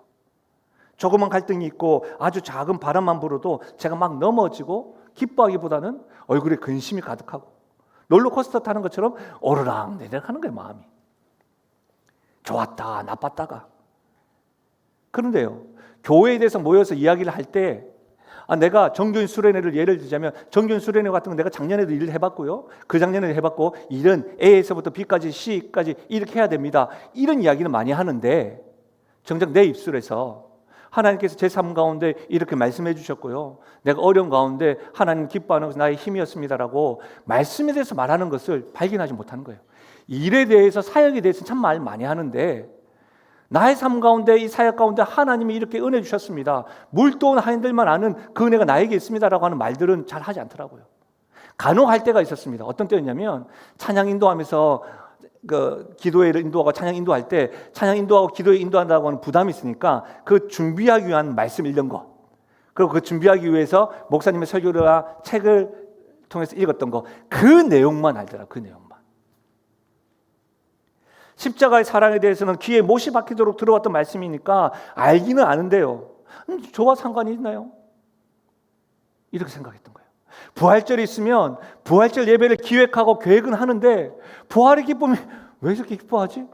조그만 갈등이 있고 아주 작은 바람만 불어도 제가 막 넘어지고 기뻐하기보다는 얼굴에 근심이 가득하고 롤러코스터 타는 것처럼 오르락내리락 하는 거예요, 마음이. 좋았다 나빴다가. 그런데요, 교회에 대해서 모여서 이야기를 할 때 내가 정교인 수련회를 예를 들자면, 정교인 수련회 같은 건 내가 작년에도 일을 해봤고요, 그 작년에도 해봤고, 일은 A에서부터 B까지 C까지 이렇게 해야 됩니다, 이런 이야기는 많이 하는데, 정작 내 입술에서 하나님께서 제 삶 가운데 이렇게 말씀해 주셨고요, 내가 어려운 가운데 하나님 기뻐하는 것은 나의 힘이었습니다라고 말씀에 대해서 말하는 것을 발견하지 못하는 거예요. 일에 대해서, 사역에 대해서 참 말 많이 하는데, 나의 삶 가운데, 이 사역 가운데 하나님이 이렇게 은혜 주셨습니다, 물도온 하인들만 아는 그 은혜가 나에게 있습니다라고 하는 말들은 잘 하지 않더라고요. 간혹 할 때가 있었습니다. 어떤 때였냐면, 찬양 인도하면서 기도회를 인도하고 찬양 인도할 때, 찬양 인도하고 기도회 인도한다고 하는 부담이 있으니까 그 준비하기 위한 말씀 읽는 거, 그리고 그 준비하기 위해서 목사님의 설교나 책을 통해서 읽었던 거, 그 내용만 알더라고요. 그 내용만. 십자가의 사랑에 대해서는 귀에 못이 박히도록 들어왔던 말씀이니까 알기는 아는데요, 저와 상관이 있나요? 이렇게 생각했던 거예요. 부활절이 있으면 부활절 예배를 기획하고 계획은 하는데, 부활의 기쁨이 왜 이렇게 기뻐하지?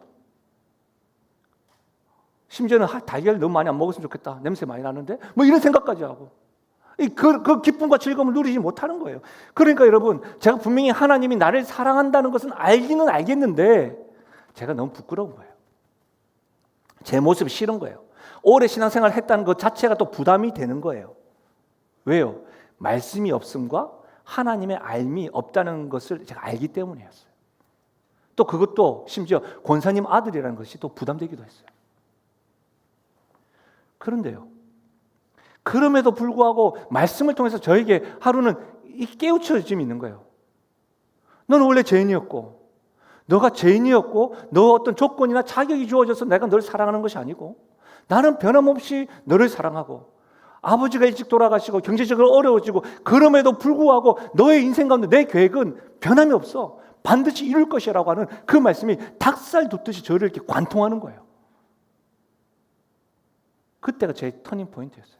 심지어는 달걀 너무 많이 안 먹었으면 좋겠다, 냄새 많이 나는데, 뭐 이런 생각까지 하고, 그 기쁨과 즐거움을 누리지 못하는 거예요. 그러니까 여러분, 제가 분명히 하나님이 나를 사랑한다는 것은 알기는 알겠는데 제가 너무 부끄러운 거예요. 제 모습이 싫은 거예요. 오래 신앙생활을 했다는 것 자체가 또 부담이 되는 거예요. 왜요? 말씀이 없음과 하나님의 알미 없다는 것을 제가 알기 때문이었어요. 또 그것도 심지어 권사님 아들이라는 것이 또 부담되기도 했어요. 그런데요, 그럼에도 불구하고 말씀을 통해서 저에게 하루는 깨우쳐짐이 있는 거예요. 너는 원래 죄인이었고, 너가 죄인이었고, 너 어떤 조건이나 자격이 주어져서 내가 너를 사랑하는 것이 아니고, 나는 변함없이 너를 사랑하고, 아버지가 일찍 돌아가시고 경제적으로 어려워지고, 그럼에도 불구하고 너의 인생 가운데 내 계획은 변함이 없어, 반드시 이룰 것이라고 하는 그 말씀이 닭살 돋듯이 저를 이렇게 관통하는 거예요. 그때가 제 터닝 포인트였어요.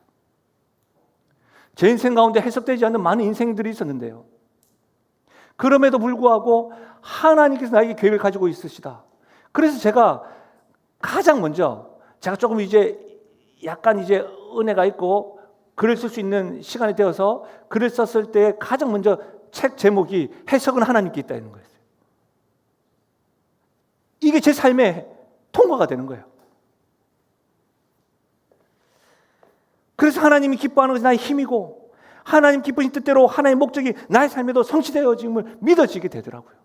제 인생 가운데 해석되지 않는 많은 인생들이 있었는데요, 그럼에도 불구하고 하나님께서 나에게 계획을 가지고 있으시다. 그래서 제가 가장 먼저, 제가 조금 약간 은혜가 있고 글을 쓸 수 있는 시간이 되어서 글을 썼을 때 가장 먼저 책 제목이 해석은 하나님께 있다는 거였어요. 이게 제 삶의 통과가 되는 거예요. 그래서 하나님이 기뻐하는 것이 나의 힘이고, 하나님 기쁘신 뜻대로 하나님의 목적이 나의 삶에도 성취되어짐을 믿어지게 되더라고요.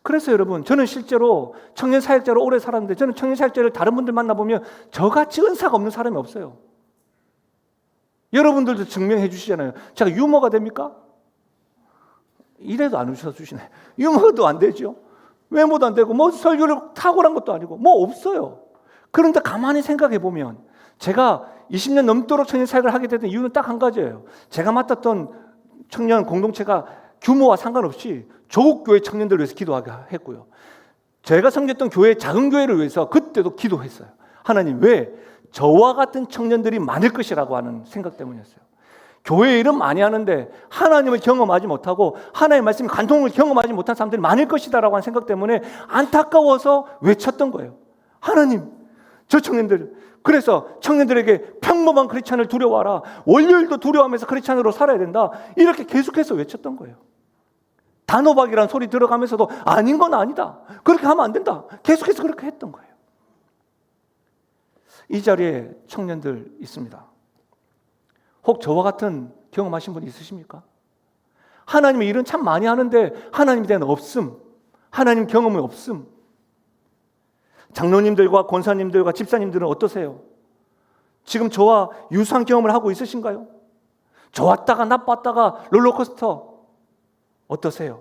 그래서 여러분, 저는 실제로 청년 사역자로 오래 살았는데, 저는 청년 사역자를 다른 분들 만나보면 저같이 은사가 없는 사람이 없어요. 여러분들도 증명해 주시잖아요. 제가 유머가 됩니까? 이래도 안 웃어주시네. 유머도 안 되죠. 외모도 안 되고, 뭐 설교를 탁월한 것도 아니고, 뭐 없어요. 그런데 가만히 생각해 보면, 제가 20년 넘도록 청년 사역을 하게 됐던 이유는 딱 한 가지예요. 제가 맡았던 청년 공동체가 규모와 상관없이 조국교회 청년들을 위해서 기도하게 했고요. 제가 섬겼던 교회, 작은 교회를 위해서 그때도 기도했어요. 하나님, 왜? 저와 같은 청년들이 많을 것이라고 하는 생각 때문이었어요. 교회 일은 많이 하는데 하나님을 경험하지 못하고 하나님의 말씀이 간통을 경험하지 못한 사람들이 많을 것이다라고 하는 생각 때문에 안타까워서 외쳤던 거예요. 하나님, 저 청년들, 그래서 청년들에게 평범한 크리스찬을 두려워하라, 월요일도 두려워하면서 크리스찬으로 살아야 된다, 이렇게 계속해서 외쳤던 거예요. 단호박이라는 소리 들어가면서도 아닌 건 아니다, 그렇게 하면 안 된다, 계속해서 그렇게 했던 거예요. 이 자리에 청년들 있습니다. 혹 저와 같은 경험하신 분 있으십니까? 하나님의 일은 참 많이 하는데 하나님에 대한 없음, 하나님 경험이 없음. 장로님들과 권사님들과 집사님들은 어떠세요? 지금 저와 유사한 경험을 하고 있으신가요? 좋았다가 나빴다가 롤러코스터 어떠세요?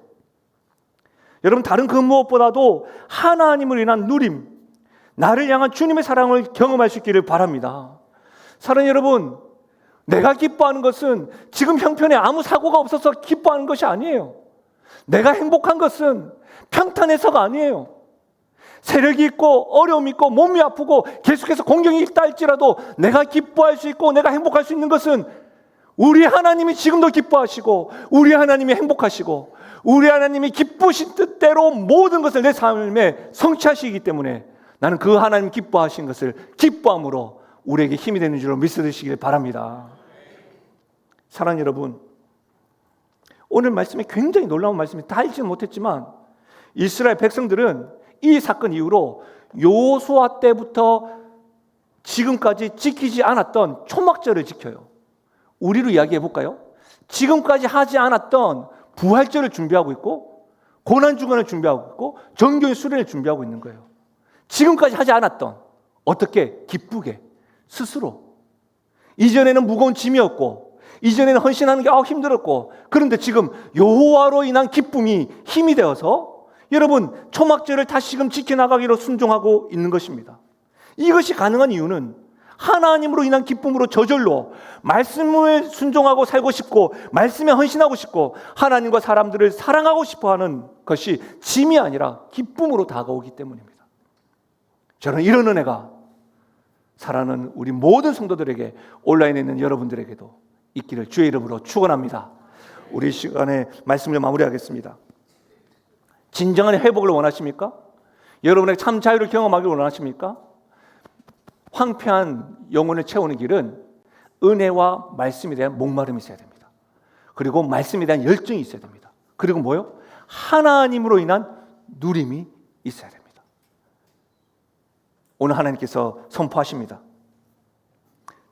여러분, 다른 그 무엇보다도 하나님을 인한 누림, 나를 향한 주님의 사랑을 경험할 수 있기를 바랍니다. 사랑하는 여러분, 내가 기뻐하는 것은 지금 형편에 아무 사고가 없어서 기뻐하는 것이 아니에요. 내가 행복한 것은 평탄해서가 아니에요. 세력이 있고 어려움이 있고 몸이 아프고 계속해서 공경이 있다 할지라도 내가 기뻐할 수 있고 내가 행복할 수 있는 것은 우리 하나님이 지금도 기뻐하시고 우리 하나님이 행복하시고 우리 하나님이 기쁘신 뜻대로 모든 것을 내 삶에 성취하시기 때문에 나는 그 하나님 기뻐하신 것을 기뻐함으로 우리에게 힘이 되는 줄로 믿으시길 바랍니다. 사랑하는 여러분, 오늘 말씀이 굉장히 놀라운 말씀이 다 읽지는 못했지만 이스라엘 백성들은 이 사건 이후로 여호수아 때부터 지금까지 지키지 않았던 초막절을 지켜요. 우리로 이야기해 볼까요? 지금까지 하지 않았던 부활절을 준비하고 있고 고난주간을 준비하고 있고 정교의 수련을 준비하고 있는 거예요. 지금까지 하지 않았던, 어떻게? 기쁘게 스스로. 이전에는 무거운 짐이었고 이전에는 헌신하는 게 힘들었고, 그런데 지금 여호와로 인한 기쁨이 힘이 되어서 여러분 초막절을 다시금 지켜나가기로 순종하고 있는 것입니다. 이것이 가능한 이유는 하나님으로 인한 기쁨으로 저절로 말씀을 순종하고 살고 싶고 말씀에 헌신하고 싶고 하나님과 사람들을 사랑하고 싶어하는 것이 짐이 아니라 기쁨으로 다가오기 때문입니다. 저는 이런 은혜가 사랑하는 우리 모든 성도들에게, 온라인에 있는 여러분들에게도 있기를 주의 이름으로 축원합니다. 우리 시간에 말씀을 마무리하겠습니다. 진정한 회복을 원하십니까? 여러분에게 참 자유를 경험하기를 원하십니까? 황폐한 영혼을 채우는 길은 은혜와 말씀에 대한 목마름이 있어야 됩니다. 그리고 말씀에 대한 열정이 있어야 됩니다. 그리고 뭐요? 하나님으로 인한 누림이 있어야 됩니다. 오늘 하나님께서 선포하십니다.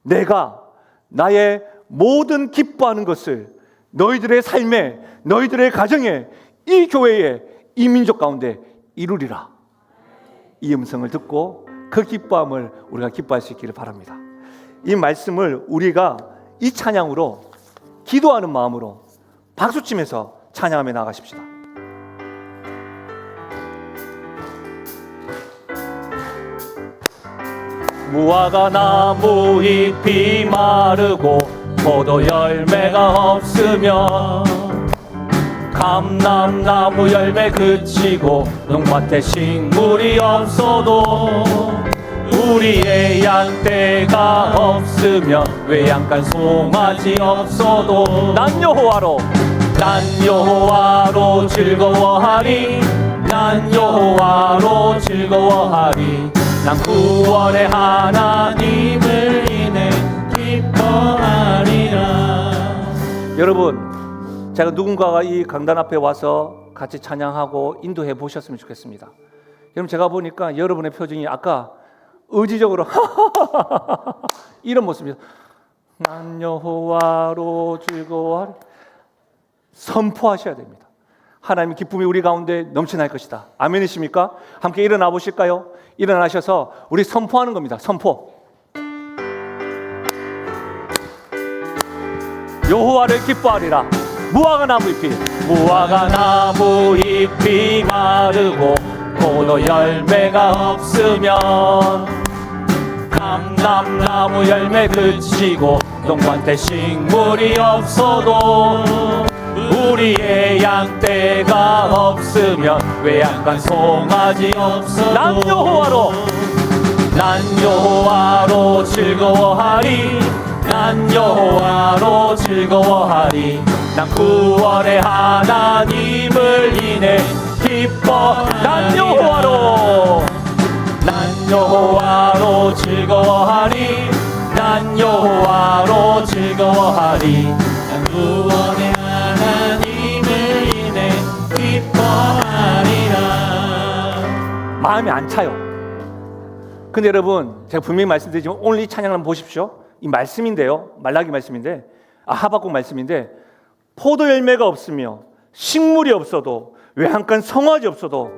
내가 나의 모든 기뻐하는 것을 너희들의 삶에, 너희들의 가정에, 이 교회에, 이 민족 가운데 이루리라. 이 음성을 듣고 그 기뻐함을 우리가 기뻐할 수 있기를 바랍니다. 이 말씀을 우리가 이 찬양으로, 기도하는 마음으로 박수치면서 찬양하며 나가십시다. 무화과 나무 잎이 마르고 포도 열매가 없으면, 감람나무 열매 그치고 농밭에 식물이 없어도, 우리의 양떼가 없으면 외양간 송아지 없어도 난 여호와로 즐거워하리. 난 여호와로 즐거워하리. 난 구원의 하나님을 인해 기뻐하리라. 여러분, 제가 누군가가 이 강단 앞에 와서 같이 찬양하고 인도해 보셨으면 좋겠습니다. 여러분, 제가 보니까 여러분의 표정이 아까 의지적으로 이런 모습이에요. 난 여호와로 즐거워하리. 선포하셔야 됩니다. 하나님의 기쁨이 우리 가운데 넘쳐날 것이다. 아멘이십니까? 함께 일어나 보실까요? 일어나셔서 우리 선포하는 겁니다. 선포. 여호와를 기뻐하리라. 무화과 나무 잎이 마르고 포도 열매가 없으면, 감람나무 열매 그치고 농밭에 식물이 없어도, 우리의 양떼가 없으면 외양간 송아지 없어도 난 여호와로 즐거워하리. 난 여호와로 즐거워하리. 난 구원의 하나님을 인해 기뻐. 난 여호와로 즐거워하리. 난 여호와로 즐거워하리. 난 구원의 하나님을 인해 기뻐하리라. 마음이 안 차요. 근데 여러분, 제가 분명히 말씀드리지만 오늘 이 찬양을 한번 보십시오. 이 말씀인데요, 말라기 말씀인데, 하박국 말씀인데, 포도 열매가 없으며 식물이 없어도 외양간 성화지 없어도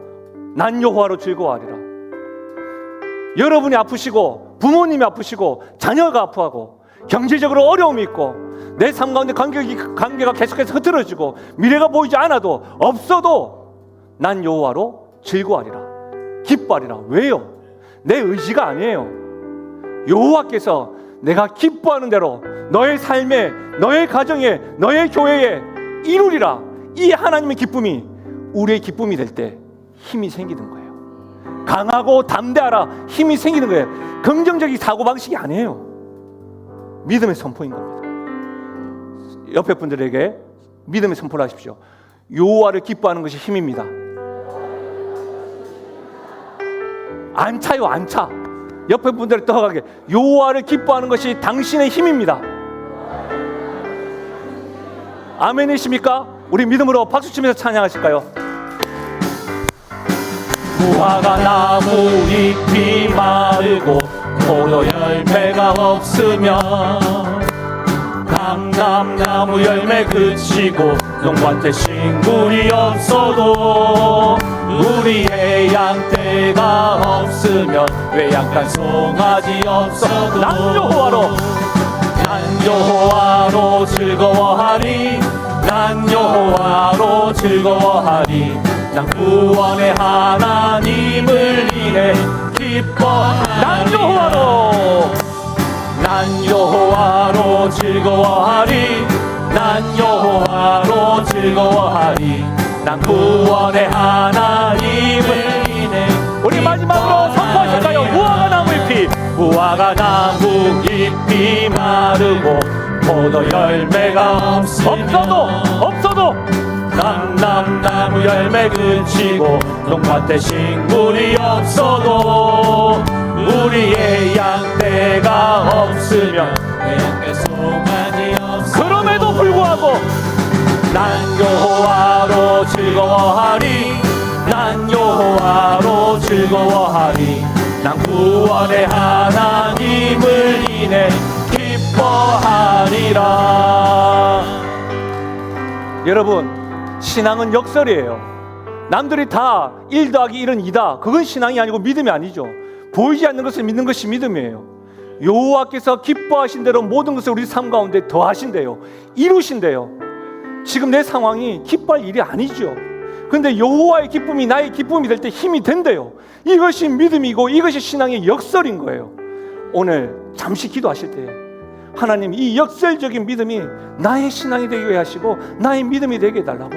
난 여호와로 즐거워하리라. 여러분이 아프시고 부모님이 아프시고 자녀가 아파하고 경제적으로 어려움이 있고 내 삶 가운데 관계가 계속해서 흐트러지고 미래가 보이지 않아도 없어도 난 여호와로 즐거워하리라. 기뻐하리라. 왜요? 내 의지가 아니에요. 여호와께서 내가 기뻐하는 대로 너의 삶에, 너의 가정에, 너의 교회에 이루리라. 이 하나님의 기쁨이 우리의 기쁨이 될 때 힘이 생기는 거예요. 강하고 담대하라. 힘이 생기는 거예요. 긍정적인 사고방식이 아니에요. 믿음의 선포인 겁니다. 옆에 분들에게 믿음의 선포를 하십시오. 여호와를 기뻐하는 것이 힘입니다. 안 차요, 안 차. 옆에 분들을 떠가게. 여호와를 기뻐하는 것이 당신의 힘입니다. 아멘이십니까? 우리 믿음으로 박수치면서 찬양하실까요? 무화과 나무 잎이 마르고 포도 열매가 없으면 감람나무 열매 그치고 농밭에 식물이 없어도 우리의 양떼가 없으면 외양간 송아지 없어도 난 여호와로 즐거워하리. 난 여호와로 즐거워하리. 난 구원의 하나님을 인해 기뻐. 난 여호와로 즐거워하리. 난 여호와로 즐거워하리. 난 구원의 하나님을 인해. 우리 마지막으로 선포하실까요? 무화과 나무 잎이 마르고 포도 열매가 없어도 감람나무 열매 그치고 농밭에 식물이 없어도 우리의 양떼가 없으면 외양간 송아지 없어도 그럼에도 불구하고 난 여호와로 즐거워하리. 난 여호와로 즐거워하리. 난 구원의 하나님을 인해 기뻐하리라. 여러분, 신앙은 역설이에요. 남들이 다 1 더하기 1은 2다. 그건 신앙이 아니고 믿음이 아니죠. 보이지 않는 것을 믿는 것이 믿음이에요. 여호와께서 기뻐하신 대로 모든 것을 우리 삶 가운데 더하신대요. 이루신대요. 지금 내 상황이 기뻐할 일이 아니죠. 그런데 여호와의 기쁨이 나의 기쁨이 될 때 힘이 된대요. 이것이 믿음이고 이것이 신앙의 역설인 거예요. 오늘 잠시 기도하실 때 하나님, 이 역설적인 믿음이 나의 신앙이 되게 하시고 나의 믿음이 되게 해달라고.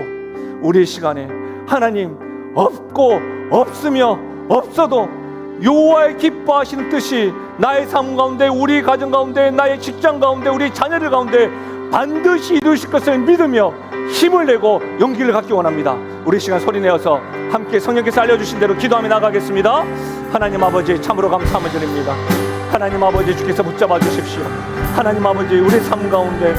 우리의 시간에 하나님, 없고 없으며 없어도 여호와의 기뻐하시는 뜻이 나의 삶 가운데, 우리 가정 가운데, 나의 직장 가운데, 우리 자녀들 가운데 반드시 이루실 것을 믿으며 힘을 내고 용기를 갖기 원합니다. 우리 시간 소리내어서 함께 성령께서 알려주신 대로 기도하며 나가겠습니다. 하나님 아버지, 참으로 감사함을 드립니다. 하나님 아버지, 주께서 붙잡아 주십시오. 하나님 아버지, 우리 삶 가운데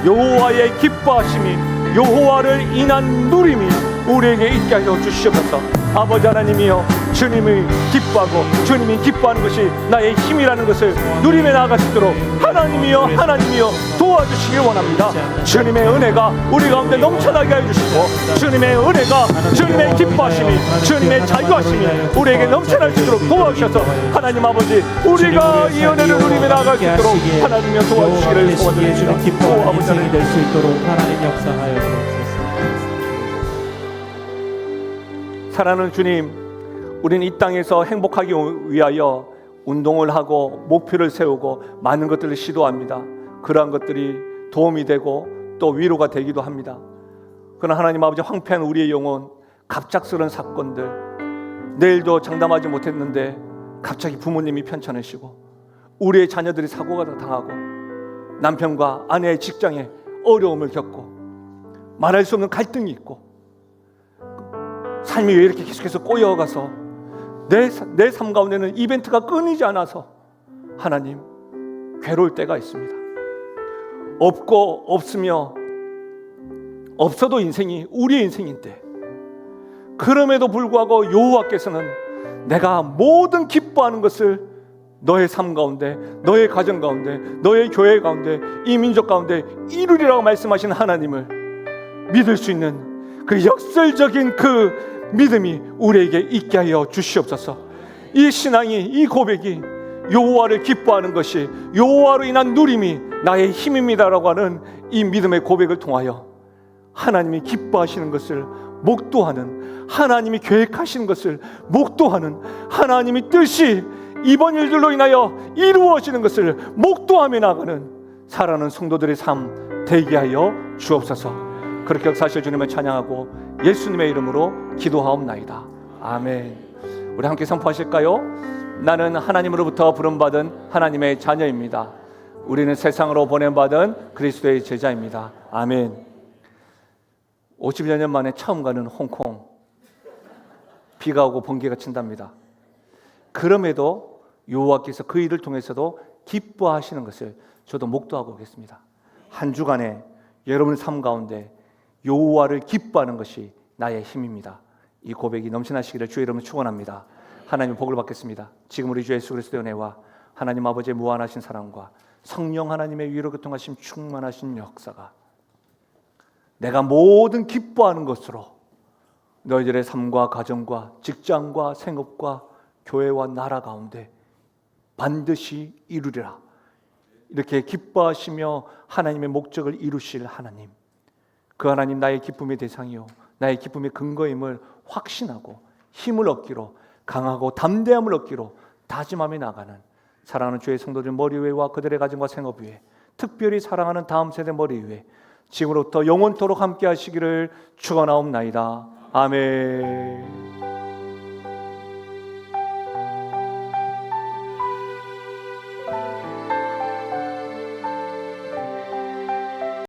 여호와의 기뻐하심이, 여호와를 인한 누림이 우리에게 있게 하여 주시옵소서. 아버지 하나님이여, 주님이 기뻐하고 주님이 기뻐하는 것이 나의 힘이라는 것을 누림에 나아갈 수 있도록 하나님이여 도와주시기 원합니다. 주님의 은혜가 우리 가운데 넘쳐나게 해주시고, 주님의 은혜가, 주님의 기뻐하심이, 주님의 자유하심이 우리에게 넘쳐날 수 있도록 도와주셔서 하나님 아버지, 우리가 이 은혜를 누림에 나아갈 수 있도록 하나님이여 도와주시기를 소원드립니다. 기뻐하는 인생이 될 수 있도록 하나님 역사하여 주옵소서. 사랑하는 주님, 우리는 이 땅에서 행복하기 위하여 운동을 하고 목표를 세우고 많은 것들을 시도합니다. 그러한 것들이 도움이 되고 또 위로가 되기도 합니다. 그러나 하나님 아버지, 황폐한 우리의 영혼, 갑작스러운 사건들, 내일도 장담하지 못했는데 갑자기 부모님이 편찮으시고 우리의 자녀들이 사고가 당하고 남편과 아내의 직장에 어려움을 겪고 말할 수 없는 갈등이 있고 삶이 왜 이렇게 계속해서 꼬여가서 내 삶 가운데는 이벤트가 끊이지 않아서 하나님 괴로울 때가 있습니다. 없고 없으며 없어도 인생이 우리의 인생인데, 그럼에도 불구하고 여호와께서는 내가 모든 기뻐하는 것을 너의 삶 가운데, 너의 가정 가운데, 너의 교회 가운데, 이 민족 가운데 이루리라고 말씀하신 하나님을 믿을 수 있는 그 역설적인 그 믿음이 우리에게 있게 하여 주시옵소서. 이 신앙이, 이 고백이 여호와를 기뻐하는 것이, 여호와로 인한 누림이 나의 힘입니다라고 하는 이 믿음의 고백을 통하여 하나님이 기뻐하시는 것을 목도하는, 하나님이 계획하시는 것을 목도하는, 하나님이 뜻이 이번 일들로 인하여 이루어지는 것을 목도하며 나가는 살아가는 성도들의 삶 되게 하여 주옵소서. 그렇게 역사하실 주님을 찬양하고 예수님의 이름으로 기도하옵나이다. 아멘. 우리 함께 선포하실까요? 나는 하나님으로부터 부름받은 하나님의 자녀입니다. 우리는 세상으로 보냄받은 그리스도의 제자입니다. 아멘. 50여 년 만에 처음 가는 홍콩. 비가 오고 번개가 친답니다. 그럼에도 여호와께서 그 일을 통해서도 기뻐하시는 것을 저도 목도하고 오겠습니다. 한 주간에 여러분의 삶 가운데 여호와를 기뻐하는 것이 나의 힘입니다. 이 고백이 넘쳐나시기를 주의 이름으로 축원합니다. 하나님 복을 받겠습니다. 지금 우리 주 예수 그리스도의 은혜와 하나님 아버지의 무한하신 사랑과 성령 하나님의 위로 교통하심 충만하신 역사가 내가 모든 기뻐하는 것으로 너희들의 삶과 가정과 직장과 생업과 교회와 나라 가운데 반드시 이루리라. 이렇게 기뻐하시며 하나님의 목적을 이루실 하나님, 그 하나님 나의 기쁨의 대상이요 나의 기쁨의 근거임을 확신하고 힘을 얻기로, 강하고 담대함을 얻기로 다짐하며 나가는 사랑하는 주의 성도들 머리 위와 그들의 가정과 생업 위에, 특별히 사랑하는 다음 세대 머리 위에 지금부터 영원토록 함께 하시기를 축원하옵나이다. 아멘.